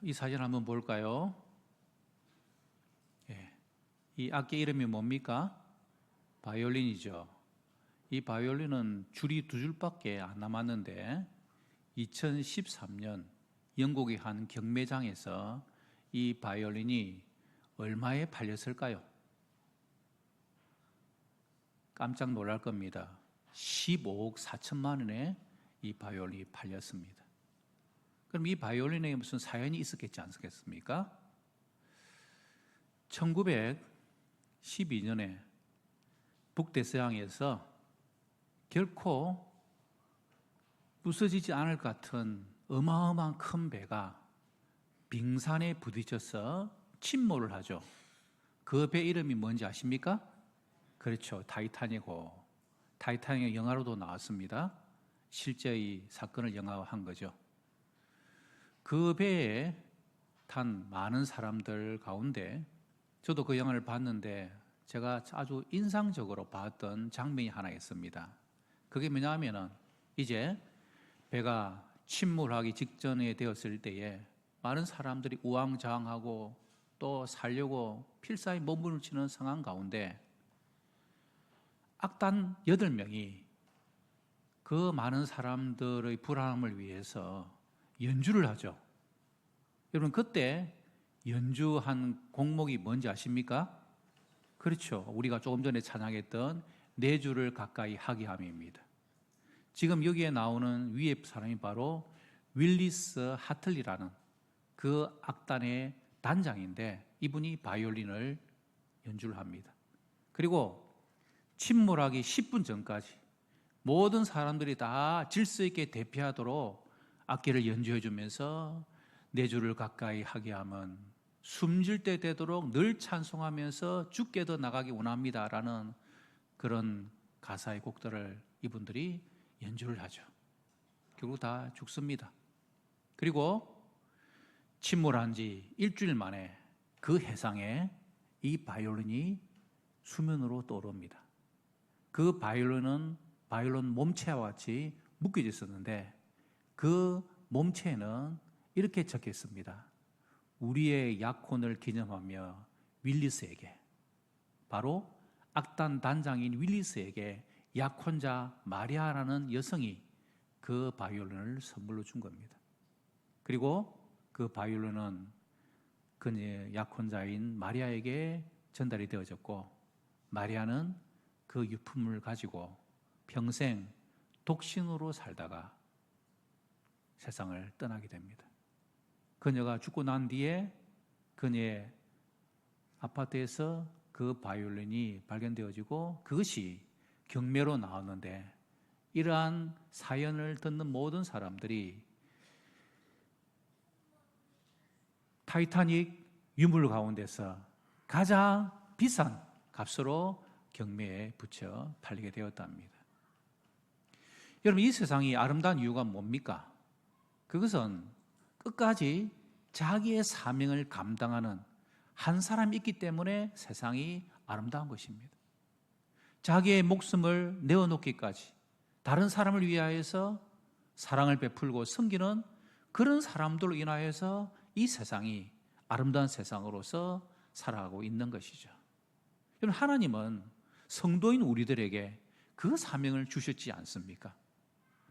이 사진 한번 볼까요? 예. 이 악기 이름이 뭡니까? 바이올린이죠. 이 바이올린은 줄이 2줄밖에 안 남았는데 2013년 영국의 한 경매장에서 이 바이올린이 얼마에 팔렸을까요? 깜짝 놀랄 겁니다. 15억 4천만 원에 이 바이올린이 팔렸습니다. 그럼 이 바이올린에 무슨 사연이 있었겠지 않겠습니까? 1912년에 북대서양에서 결코 부서지지 않을 것 같은 어마어마한 큰 배가 빙산에 부딪혀서 침몰을 하죠. 그 배 이름이 뭔지 아십니까? 그렇죠. 타이타닉호. 타이타닉 영화로도 나왔습니다. 실제 이 사건을 영화화한 거죠. 그 배에 탄 많은 사람들 가운데 저도 그 영화를 봤는데 제가 아주 인상적으로 봤던 장면이 하나 있습니다. 그게 뭐냐면은 이제 배가 침몰하기 직전에 되었을 때에 많은 사람들이 우왕좌왕하고 또 살려고 필사의 몸부림치는 상황 가운데 악단 8명이 그 많은 사람들의 불안함을 위해서 연주를 하죠. 여러분 그때 연주한 곡목이 뭔지 아십니까? 그렇죠. 우리가 조금 전에 찬양했던 네 줄을 가까이 하게 함입니다. 지금 여기에 나오는 위에 사람이 바로 윌리스 하틀리라는 그 악단의 단장인데 이분이 바이올린을 연주를 합니다. 그리고 침몰하기 10분 전까지 모든 사람들이 다 질서 있게 대피하도록 악기를 연주해 주면서 네 줄을 가까이 하게 하면 숨질 때 되도록 늘 찬송하면서 주께 더 나가기 원합니다라는 그런 가사의 곡들을 이분들이 연주를 하죠. 결국 다 죽습니다. 그리고 침몰한 지 일주일 만에 그 해상에 이 바이올린이 수면으로 떠오릅니다. 그 바이올린 몸체와 같이 묶여져 있었는데 그 몸체에는 이렇게 적혀 있습니다. 우리의 약혼을 기념하며 윌리스에게, 바로 악단 단장인 윌리스에게 약혼자 마리아라는 여성이 그 바이올린을 선물로 준 겁니다. 그리고 그 바이올린은 그녀의 약혼자인 마리아에게 전달이 되어졌고 마리아는 그 유품을 가지고 평생 독신으로 살다가 세상을 떠나게 됩니다. 그녀가 죽고 난 뒤에 그녀의 아파트에서 그 바이올린이 발견되어지고 그것이 경매로 나왔는데 이러한 사연을 듣는 모든 사람들이 타이타닉 유물 가운데서 가장 비싼 값으로 경매에 붙여 팔리게 되었답니다. 여러분 이 세상이 아름다운 이유가 뭡니까? 그것은 끝까지 자기의 사명을 감당하는 한 사람이 있기 때문에 세상이 아름다운 것입니다. 자기의 목숨을 내어놓기까지 다른 사람을 위하여서 사랑을 베풀고 섬기는 그런 사람들로 인하여서 이 세상이 아름다운 세상으로서 살아가고 있는 것이죠. 여러분 하나님은 성도인 우리들에게 그 사명을 주셨지 않습니까?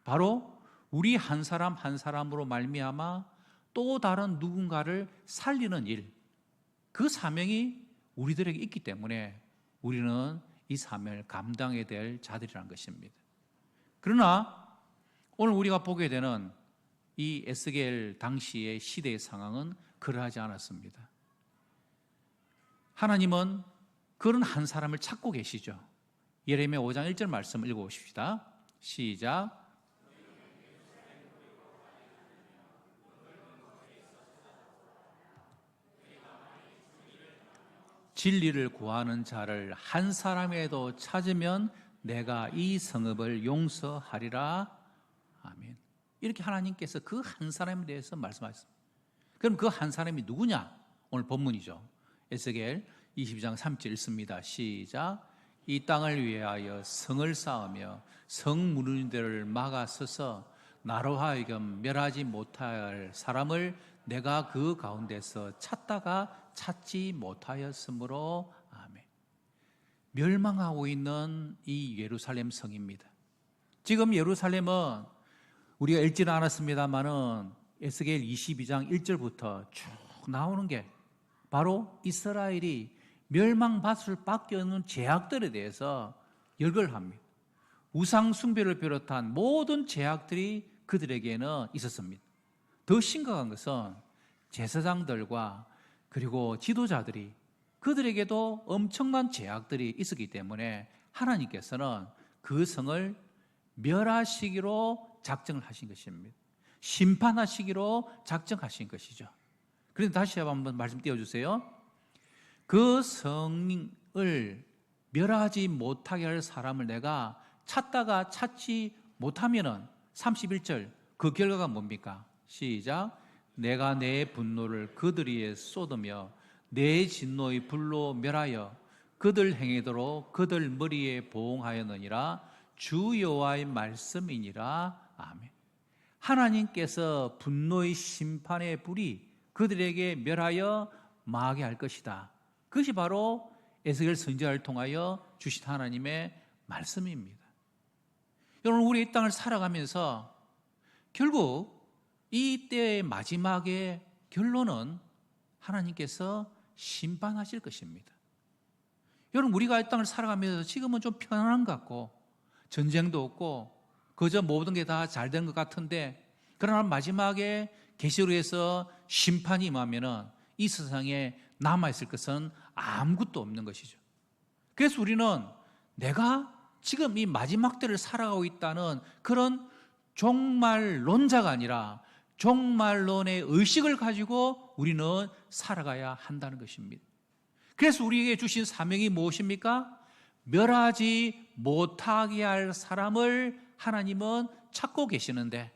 바로 우리 한 사람 한 사람으로 말미암아 또 다른 누군가를 살리는 일, 그 사명이 우리들에게 있기 때문에 우리는 이 사명을 감당해야 될 자들이라는 것입니다. 그러나 오늘 우리가 보게 되는 이 에스겔 당시의 시대의 상황은 그러하지 않았습니다. 하나님은 그런 한 사람을 찾고 계시죠. 예레미야 5장 1절 말씀 읽어보십시다. 시작. 진리를 구하는 자를 한 사람에도 찾으면 내가 이 성읍을 용서하리라. 아멘. 이렇게 하나님께서 그 한 사람에 대해서 말씀하셨습니다. 그럼 그 한 사람이 누구냐? 오늘 본문이죠. 에스겔 22장 3절 읽습니다. 시작. 이 땅을 위하여 성을 쌓으며 성 무너진 데를 막아서서 나로 하여금 멸하지 못할 사람을 내가 그 가운데서 찾다가 찾지 못하였으므로 아멘. 멸망하고 있는 이 예루살렘 성입니다. 지금 예루살렘은 우리가 읽지는 않았습니다만은 에스겔 22장 1절부터 쭉 나오는 게 바로 이스라엘이 멸망받을 수밖에 없는 죄악들에 대해서 열거합니다. 우상 숭배를 비롯한 모든 죄악들이 그들에게는 있었습니다. 더 심각한 것은 제사장들과 그리고 지도자들이 그들에게도 엄청난 죄악들이 있었기 때문에 하나님께서는 그 성을 멸하시기로 작정을 하신 것입니다. 심판하시기로 작정하신 것이죠. 그런데 다시 한번 말씀 띄워주세요. 그 성을 멸하지 못하게 할 사람을 내가 찾다가 찾지 못하면은 31절 그 결과가 뭡니까? 시작. 내가 내 분노를 그들 위에 쏟으며 내 진노의 불로 멸하여 그들 행하도록 그들 머리에 보응하였느니라. 주 여호와의 말씀이니라. 아멘. 하나님께서 분노의 심판의 불이 그들에게 멸하여 망하게 할 것이다. 그것이 바로 에스겔 선지자를 통하여 주신 하나님의 말씀입니다. 여러분, 우리 이 땅을 살아가면서 결국 이 때의 마지막의 결론은 하나님께서 심판하실 것입니다. 여러분, 우리가 이 땅을 살아가면서 지금은 좀 편안한 것 같고 전쟁도 없고 그저 모든 게 다 잘 된 것 같은데, 그러나 마지막에 계시록에서 심판이 임하면은 이 세상에 남아있을 것은 아무것도 없는 것이죠. 그래서 우리는 내가 지금 이 마지막 때를 살아가고 있다는 그런 종말론자가 아니라 종말론의 의식을 가지고 우리는 살아가야 한다는 것입니다. 그래서 우리에게 주신 사명이 무엇입니까? 멸하지 못하게 할 사람을 하나님은 찾고 계시는데,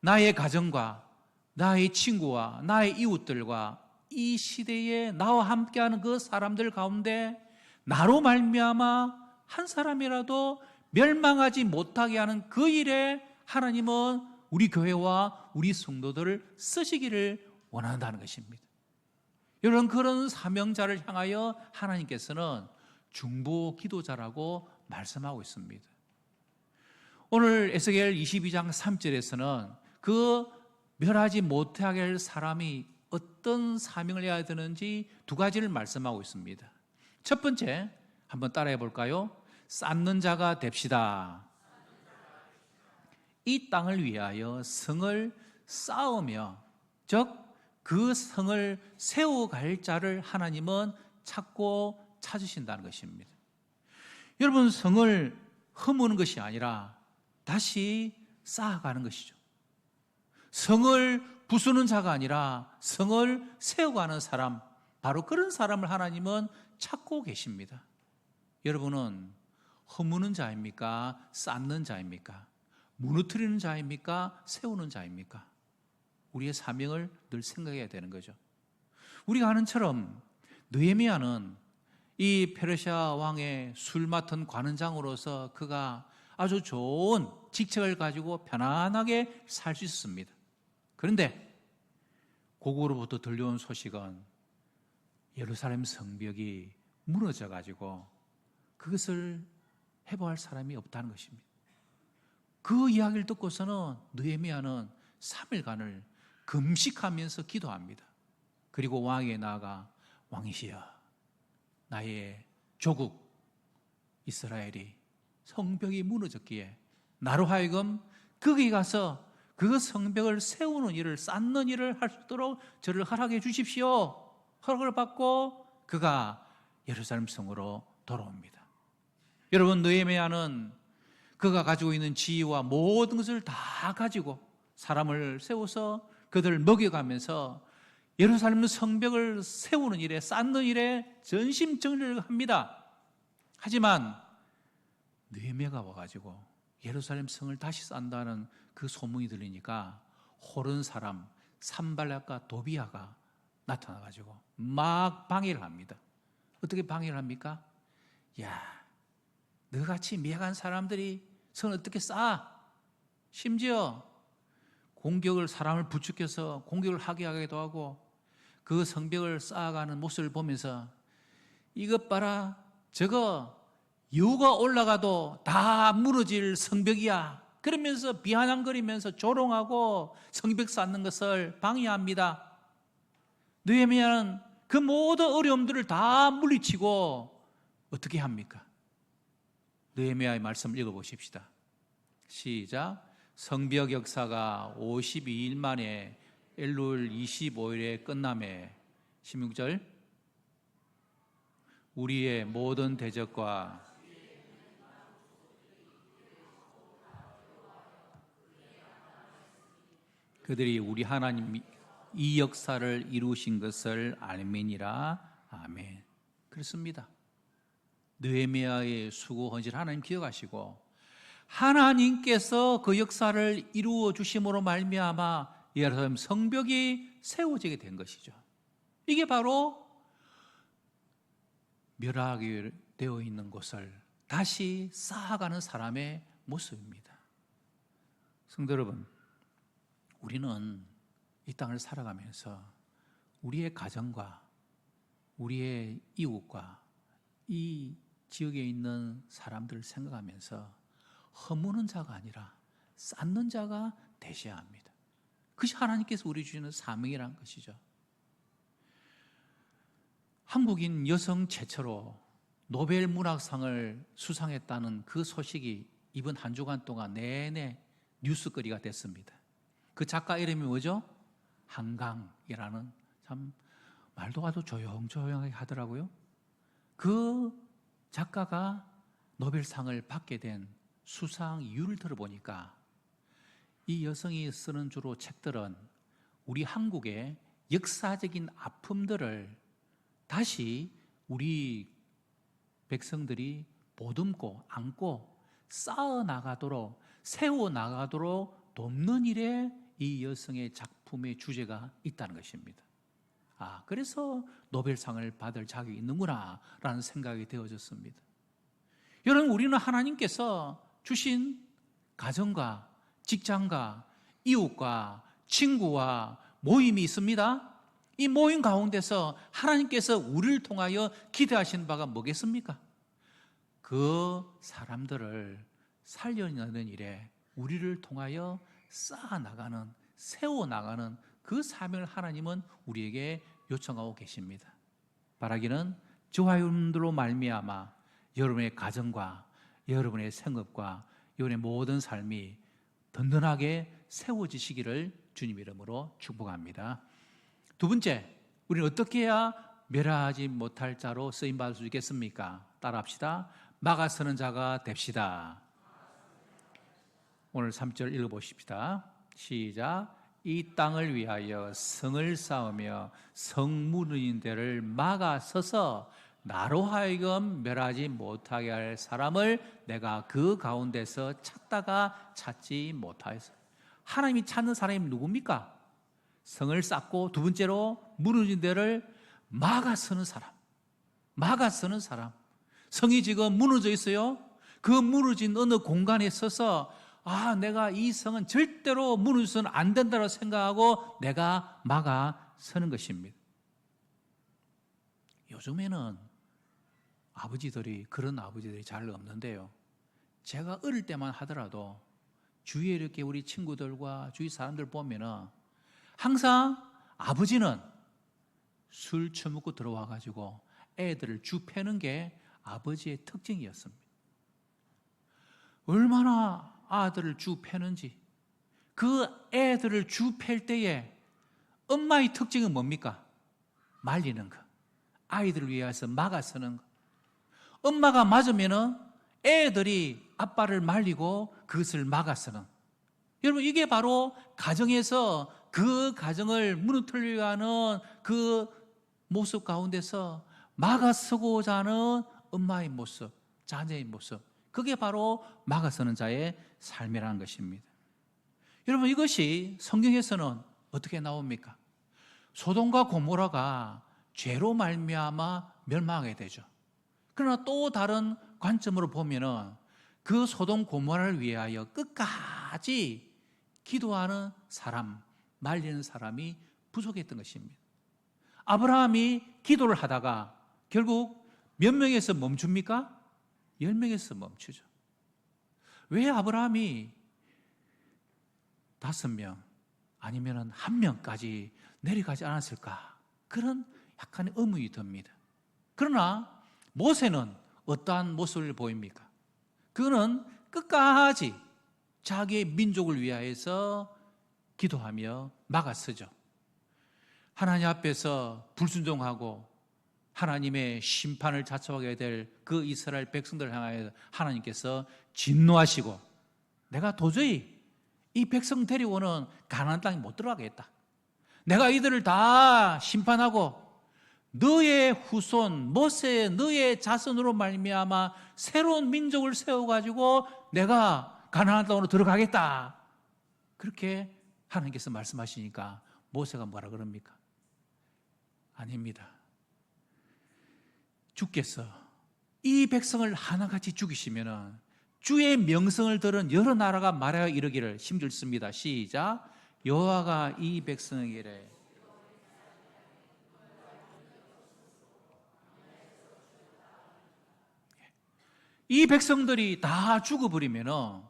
나의 가정과 나의 친구와 나의 이웃들과 이 시대에 나와 함께하는 그 사람들 가운데 나로 말미암아 한 사람이라도 멸망하지 못하게 하는 그 일에 하나님은 우리 교회와 우리 성도들을 쓰시기를 원한다는 것입니다. 여러분, 그런 사명자를 향하여 하나님께서는 중보 기도자라고 말씀하고 있습니다. 오늘 에스겔 22장 3절에서는 그 멸하지 못하게 할 사람이 어떤 사명을 해야 되는지 두 가지를 말씀하고 있습니다. 첫 번째, 한번 따라해 볼까요? 쌓는 자가 됩시다. 이 땅을 위하여 성을 쌓으며, 즉 그 성을 세워갈 자를 하나님은 찾고 찾으신다는 것입니다. 여러분, 성을 허무는 것이 아니라 다시 쌓아가는 것이죠. 성을 부수는 자가 아니라 성을 세워가는 사람, 바로 그런 사람을 하나님은 찾고 계십니다. 여러분은 허무는 자입니까? 쌓는 자입니까? 무너뜨리는 자입니까? 세우는 자입니까? 우리의 사명을 늘 생각해야 되는 거죠. 우리가 아는 처럼 느헤미야는 이 페르시아 왕의 술 맡은 관원장으로서 그가 아주 좋은 직책을 가지고 편안하게 살 수 있었습니다. 그런데 고국으로부터 들려온 소식은 예루살렘 성벽이 무너져 가지고 그것을 해보할 사람이 없다는 것입니다. 그 이야기를 듣고서는 느헤미야는 3일간을 금식하면서 기도합니다. 그리고 왕에게 나아가, 왕이시여, 나의 조국 이스라엘이 성벽이 무너졌기에 나로 하여금 거기 가서 그 성벽을 세우는 일을, 쌓는 일을 할 수 있도록 저를 허락해 주십시오. 허락을 받고 그가 예루살렘 성으로 돌아옵니다. 여러분, 느헤미야는 그가 가지고 있는 지위와 모든 것을 다 가지고 사람을 세워서 그들을 먹여가면서 예루살렘 성벽을 세우는 일에, 쌓는 일에 전심전력을 합니다. 하지만 느헤미야가 와가지고 예루살렘 성을 다시 쌓는다는 그 소문이 들리니까 호른 사람 산발락과 도비아가 나타나가지고 막 방해를 합니다. 어떻게 방해를 합니까? 야, 너같이 미약한 사람들이 성을 어떻게 쌓아? 심지어 공격을 사람을 부추겨서 공격을 하게 하기도 하고 그 성벽을 쌓아가는 모습을 보면서 이것 봐라, 저거 여우가 올라가도 다 무너질 성벽이야. 그러면서 비아냥거리면서 조롱하고 성벽 쌓는 것을 방해합니다. 느헤미야는 그 모든 어려움들을 다 물리치고 어떻게 합니까? 느헤미야의 말씀을 읽어보십시다. 시작. 성벽 역사가 52일 만에 엘룰 25일에 끝남에 16절 우리의 모든 대적과 그들이 우리 하나님 이 역사를 이루신 것을 알미니라. 아멘. 그렇습니다. 느헤미야의 수고 헌신 하나님 기억하시고 하나님께서 그 역사를 이루어 주심으로 말미암아 예루살렘 성벽이 세워지게 된 것이죠. 이게 바로 멸하게 되어 있는 곳을 다시 쌓아가는 사람의 모습입니다. 성도 여러분, 우리는 이 땅을 살아가면서 우리의 가정과 우리의 이웃과 이 지역에 있는 사람들을 생각하면서 허무는 자가 아니라 쌓는 자가 되셔야 합니다. 그것이 하나님께서 우리 주시는 사명이라는 것이죠. 한국인 여성 최초로 노벨 문학상을 수상했다는 그 소식이 이번 한 주간 동안 내내 뉴스거리가 됐습니다. 그 작가 이름이 뭐죠? 한강이라는, 참 말도 아주 조용조용하게 하더라고요. 그 작가가 노벨상을 받게 된 수상 이유를 들어보니까 이 여성이 쓰는 주로 책들은 우리 한국의 역사적인 아픔들을 다시 우리 백성들이 보듬고 안고 쌓아나가도록 세워나가도록 돕는 일에 이 여성의 작품의 주제가 있다는 것입니다. 그래서 노벨상을 받을 자격이 있는구나 라는 생각이 되어졌습니다. 여러분, 우리는 하나님께서 주신 가정과 직장과 이웃과 친구와 모임이 있습니다. 이 모임 가운데서 하나님께서 우리를 통하여 기대하시는 바가 뭐겠습니까? 그 사람들을 살려내는 일에 우리를 통하여 쌓아나가는, 세워나가는 그 사명을 하나님은 우리에게 요청하고 계십니다. 바라기는 저와 여러분들로 말미암아 여러분의 가정과 여러분의 생업과 여러분의 모든 삶이 든든하게 세워지시기를 주님 이름으로 축복합니다. 두 번째, 우리는 어떻게 해야 멸하지 못할 자로 쓰임받을 수 있겠습니까? 따라합시다. 막아서는 자가 됩시다. 오늘 3절 읽어보십시다. 시작. 이 땅을 위하여 성을 쌓으며 성 무너진 데를 막아서서 나로 하여금 멸하지 못하게 할 사람을 내가 그 가운데서 찾다가 찾지 못하였어요. 하나님이 찾는 사람이 누굽니까? 성을 쌓고 두 번째로 무너진 데를 막아서는 사람. 막아서는 사람. 성이 지금 무너져 있어요. 그 무너진 어느 공간에 서서 내가 이 성은 절대로 무너져서는 안 된다고 생각하고 내가 막아서는 것입니다. 요즘에는 그런 아버지들이 잘 없는데요. 제가 어릴 때만 하더라도 주위에 이렇게 우리 친구들과 주위 사람들 보면은 항상 아버지는 술 처먹고 들어와가지고 애들을 주패는 게 아버지의 특징이었습니다. 얼마나 아들을 주패는지, 그 애들을 주팰 때에 엄마의 특징은 뭡니까? 말리는 거. 아이들을 위해서 막아서는 거. 엄마가 맞으면은 애들이 아빠를 말리고 그것을 막아서는. 여러분, 이게 바로 가정에서 그 가정을 무너뜨리려 하는 그 모습 가운데서 막아서고자 하는 엄마의 모습, 자녀의 모습, 그게 바로 막아서는 자의 삶이라는 것입니다. 여러분, 이것이 성경에서는 어떻게 나옵니까? 소돔과 고모라가 죄로 말미암아 멸망하게 되죠. 그러나 또 다른 관점으로 보면은 그 소돔 고모라를 위하여 끝까지 기도하는 사람, 말리는 사람이 부족했던 것입니다. 아브라함이 기도를 하다가 결국 몇 명에서 멈춥니까? 10명에서 멈추죠. 왜 아브라함이 5명 아니면 1명까지 내려가지 않았을까? 그런 약간의 의문이 듭니다. 그러나 모세는 어떠한 모습을 보입니까? 그는 끝까지 자기의 민족을 위하여서 기도하며 막아서죠. 하나님 앞에서 불순종하고 하나님의 심판을 자초하게 될 그 이스라엘 백성들을 향하여 하나님께서 진노하시고 내가 도저히 이 백성 데리고는 가나안 땅에 못 들어가겠다. 내가 이들을 다 심판하고 너의 후손 모세 너의 자손으로 말미암아 새로운 민족을 세워가지고 내가 가나안 땅으로 들어가겠다. 그렇게 하나님께서 말씀하시니까 모세가 뭐라 그럽니까? 아닙니다. 주께서 이 백성을 하나같이 죽이시면 주의 명성을 들은 여러 나라가 말하여 이르기를 10절 씁니다. 시작. 여호와가 이 백성에게 이 백성들이 다 죽어버리면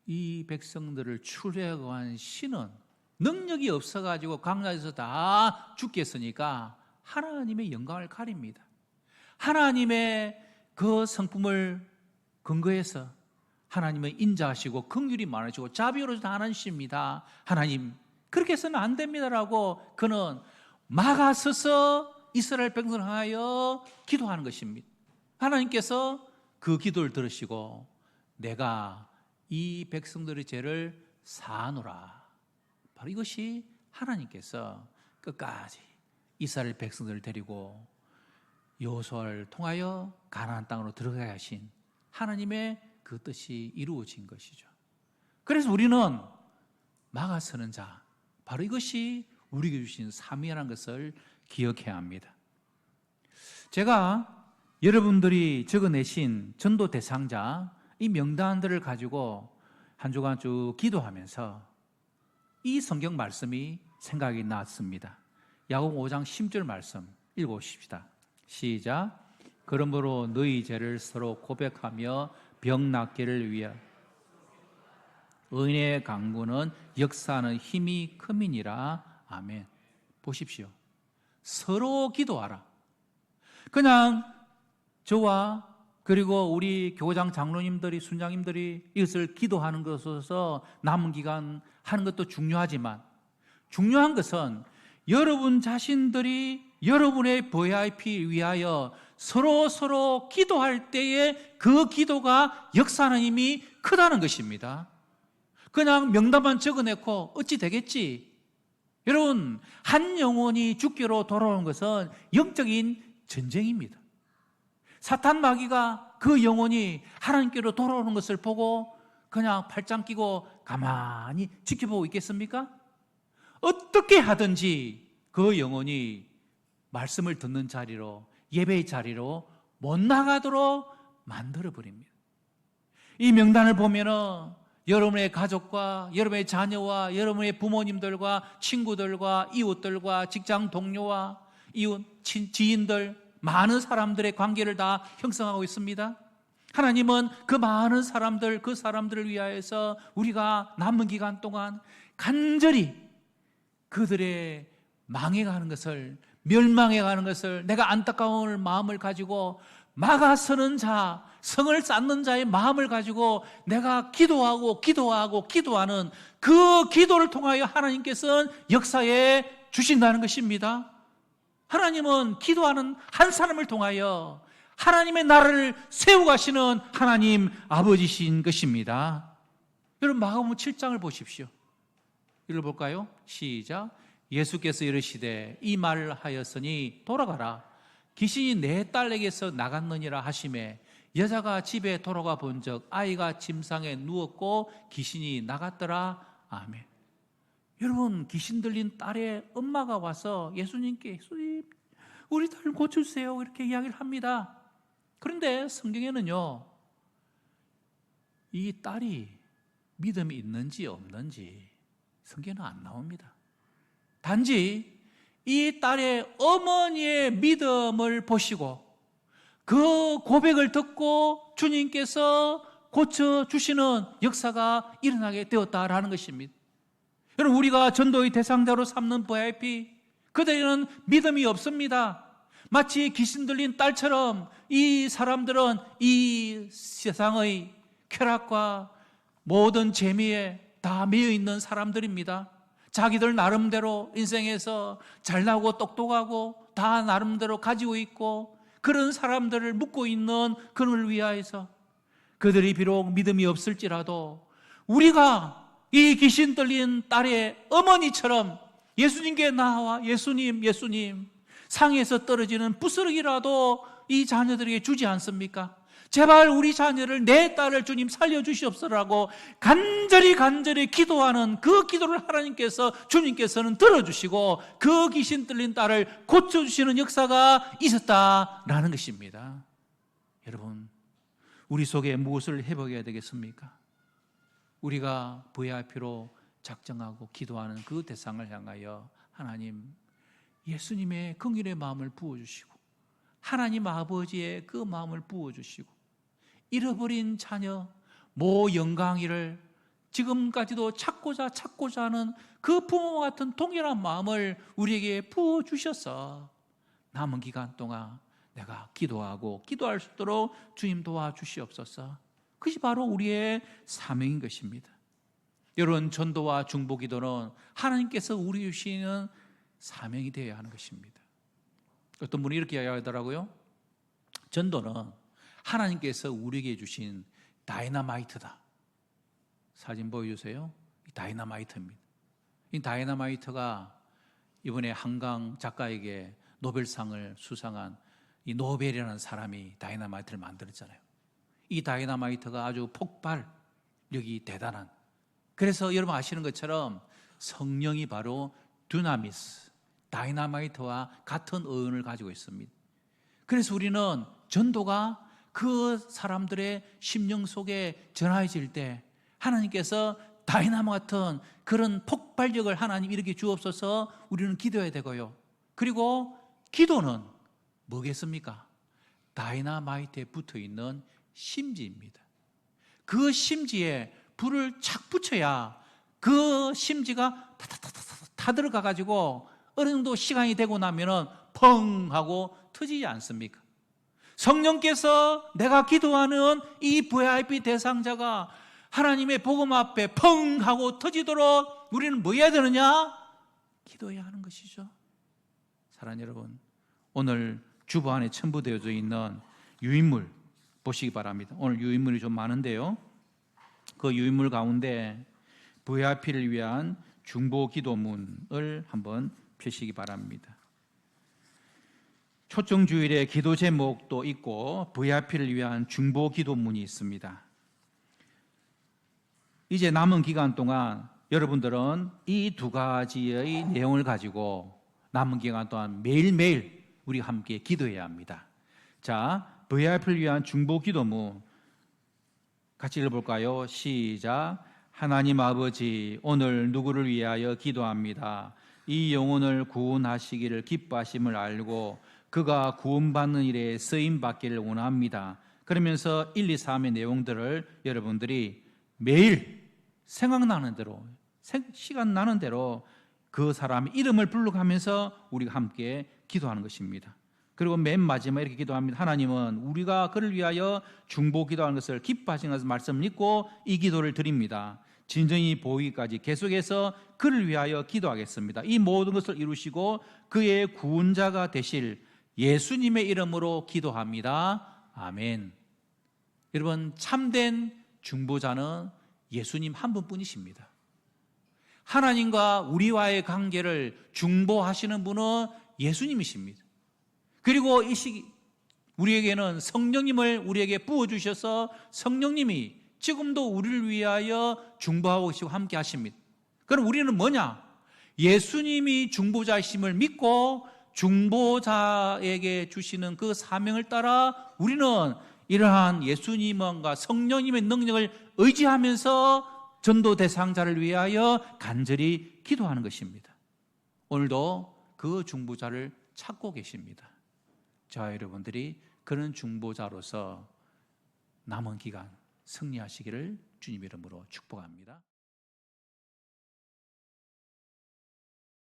이 백성들을 출애굽한 신은 능력이 없어가지고 광야에서 다 죽게 했으니까 하나님의 영광을 가립니다. 하나님의 그 성품을 근거해서 하나님은 인자하시고 긍휼이 많으시고 자비로우신 하나님이십니다. 하나님 그렇게 해서는 안 됩니다라고 그는 막아서서 이스라엘 백성을 향하여 기도하는 것입니다. 하나님께서 그 기도를 들으시고 내가 이 백성들의 죄를 사하노라. 바로 이것이 하나님께서 끝까지 이스라엘 백성들을 데리고 여호수아를 통하여 가나안 땅으로 들어가게 하신 하나님의 그 뜻이 이루어진 것이죠. 그래서 우리는 막아서는 자, 바로 이것이 우리에게 주신 사명이라는 것을 기억해야 합니다. 제가 여러분들이 적어내신 전도 대상자 이 명단들을 가지고 한 주간 쭉 기도하면서 이 성경 말씀이 생각이 났습니다. 야고보 5장 10절 말씀 읽어보십시다. 시작. 그러므로 너희 죄를 서로 고백하며 병 낫기를 위하여 은혜의 강구는 역사하는 힘이 큼이니라. 아멘. 보십시오. 서로 기도하라. 그냥 저와 그리고 우리 교장 장로님들이 순장님들이 이것을 기도하는 것으로서 남은 기간 하는 것도 중요하지만 중요한 것은 여러분 자신들이 여러분의 VIP 위하여 서로 기도할 때에 그 기도가 역사하는 힘이 크다는 것입니다. 그냥 명단만 적어내고 어찌 되겠지? 여러분, 한 영혼이 죽기로 돌아오는 것은 영적인 전쟁입니다. 사탄 마귀가 그 영혼이 하나님께로 돌아오는 것을 보고 그냥 팔짱 끼고 가만히 지켜보고 있겠습니까? 어떻게 하든지 그 영혼이 말씀을 듣는 자리로, 예배의 자리로 못 나가도록 만들어버립니다. 이 명단을 보면은 여러분의 가족과 여러분의 자녀와 여러분의 부모님들과 친구들과 이웃들과 직장 동료와 이웃, 지인들, 많은 사람들의 관계를 다 형성하고 있습니다. 하나님은 그 많은 사람들, 그 사람들을 위하여서 우리가 남은 기간 동안 간절히 그들의 망해가는 것을, 멸망해가는 것을 내가 안타까운 마음을 가지고 막아서는 자, 성을 쌓는 자의 마음을 가지고 내가 기도하는 그 기도를 통하여 하나님께서는 역사에 주신다는 것입니다. 하나님은 기도하는 한 사람을 통하여 하나님의 나라를 세워가시는 하나님 아버지신 것입니다. 여러분 마가복음 7장을 보십시오. 읽어볼까요? 시작. 예수께서 이르시되 이 말을 하였으니 돌아가라. 귀신이 내 딸에게서 나갔느니라 하시매 여자가 집에 돌아가 본즉 아이가 침상에 누웠고 귀신이 나갔더라. 아멘. 여러분 귀신 들린 딸의 엄마가 와서 예수님께 예수님 우리 딸 고쳐주세요 이렇게 이야기를 합니다. 그런데 성경에는요 이 딸이 믿음이 있는지 없는지 성경에는 안 나옵니다. 단지 이 딸의 어머니의 믿음을 보시고 그 고백을 듣고 주님께서 고쳐주시는 역사가 일어나게 되었다라는 것입니다. 여러분, 우리가 전도의 대상자로 삼는 VIP, 그들에게는 믿음이 없습니다. 마치 귀신 들린 딸처럼 이 사람들은 이 세상의 쾌락과 모든 재미에 다 매여 있는 사람들입니다. 자기들 나름대로 인생에서 잘나고 똑똑하고 다 나름대로 가지고 있고 그런 사람들을 묻고 있는 그를 위하여서 그들이 비록 믿음이 없을지라도 우리가 이 귀신 들린 딸의 어머니처럼 예수님께 나와 예수님 상에서 떨어지는 부스러기라도 이 자녀들에게 주지 않습니까? 제발 우리 자녀를, 내 딸을 주님 살려주시옵소서라고 간절히 기도하는 그 기도를 하나님께서, 주님께서는 들어주시고 그 귀신 들린 딸을 고쳐주시는 역사가 있었다라는 것입니다. 여러분, 우리 속에 무엇을 회복해야 되겠습니까? 우리가 VIP로 작정하고 기도하는 그 대상을 향하여 하나님, 예수님의 긍휼의 마음을 부어주시고 하나님 아버지의 그 마음을 부어주시고 잃어버린 자녀 모 영광이를 지금까지도 찾고자 하는 그 부모와 같은 동일한 마음을 우리에게 부어주셔서 남은 기간 동안 내가 기도하고 기도할 수 있도록 주님 도와주시옵소서. 그것이 바로 우리의 사명인 것입니다. 여러분, 전도와 중보기도는 하나님께서 우리 주시는 사명이 되어야 하는 것입니다. 어떤 분이 이렇게 이야기하더라고요. 전도는 하나님께서 우리에게 주신 다이너마이트다. 사진 보여주세요. 다이너마이트입니다. 이 다이너마이트가 이번에 한강 작가에게 노벨상을 수상한 이 노벨이라는 사람이 다이너마이트를 만들었잖아요. 이 다이너마이트가 아주 폭발력이 대단한, 그래서 여러분 아시는 것처럼 성령이 바로 듀나미스, 다이너마이트와 같은 어원을 가지고 있습니다. 그래서 우리는 전도가 그 사람들의 심령 속에 전해질 때 하나님께서 다이나모 같은 그런 폭발력을 하나님 이렇게 주옵소서 우리는 기도해야 되고요. 그리고 기도는 뭐겠습니까? 다이너마이트에 붙어있는 심지입니다. 그 심지에 불을 착 붙여야 그 심지가 타들어가 가지고 어느 정도 시간이 되고 나면은 펑 하고 터지지 않습니까? 성령께서 내가 기도하는 이 VIP 대상자가 하나님의 복음 앞에 펑 하고 터지도록 우리는 뭐 해야 되느냐? 기도해야 하는 것이죠. 사랑하는 여러분, 오늘 주보 안에 첨부되어져 있는 유인물 보시기 바랍니다. 오늘 유인물이 좀 많은데요, 그 유인물 가운데 VIP를 위한 중보 기도문을 한번 펴시기 바랍니다. 초청주일의 기도 제목도 있고 VIP를 위한 중보 기도문이 있습니다. 이제 남은 기간 동안 여러분들은 이 두 가지의 내용을 가지고 남은 기간 동안 매일매일 우리 함께 기도해야 합니다. 자, VIP를 위한 중보 기도문 같이 읽어볼까요? 시작. 하나님 아버지, 오늘 누구를 위하여 기도합니다. 이 영혼을 구원하시기를 기뻐하심을 알고 그가 구원받는 일에 쓰임받기를 원합니다. 그러면서 1, 2, 3의 내용들을 여러분들이 매일 생각나는 대로, 시간 나는 대로 그 사람의 이름을 불러가면서 우리가 함께 기도하는 것입니다. 그리고 맨 마지막에 이렇게 기도합니다. 하나님은 우리가 그를 위하여 중보 기도하는 것을 기뻐하시는 것을 말씀을 믿고 이 기도를 드립니다. 진정이 보이기까지 계속해서 그를 위하여 기도하겠습니다. 이 모든 것을 이루시고 그의 구원자가 되실 예수님의 이름으로 기도합니다. 아멘. 여러분, 참된 중보자는 예수님 한 분뿐이십니다. 하나님과 우리와의 관계를 중보하시는 분은 예수님이십니다. 그리고 이 시기 우리에게는 성령님을 우리에게 부어주셔서 성령님이 지금도 우리를 위하여 중보하고 계시고 함께 하십니다. 그럼 우리는 뭐냐? 예수님이 중보자이심을 믿고 중보자에게 주시는 그 사명을 따라 우리는 이러한 예수님과 성령님의 능력을 의지하면서 전도 대상자를 위하여 간절히 기도하는 것입니다. 오늘도 그 중보자를 찾고 계십니다. 저와 여러분들이 그런 중보자로서 남은 기간 승리하시기를 주님 이름으로 축복합니다.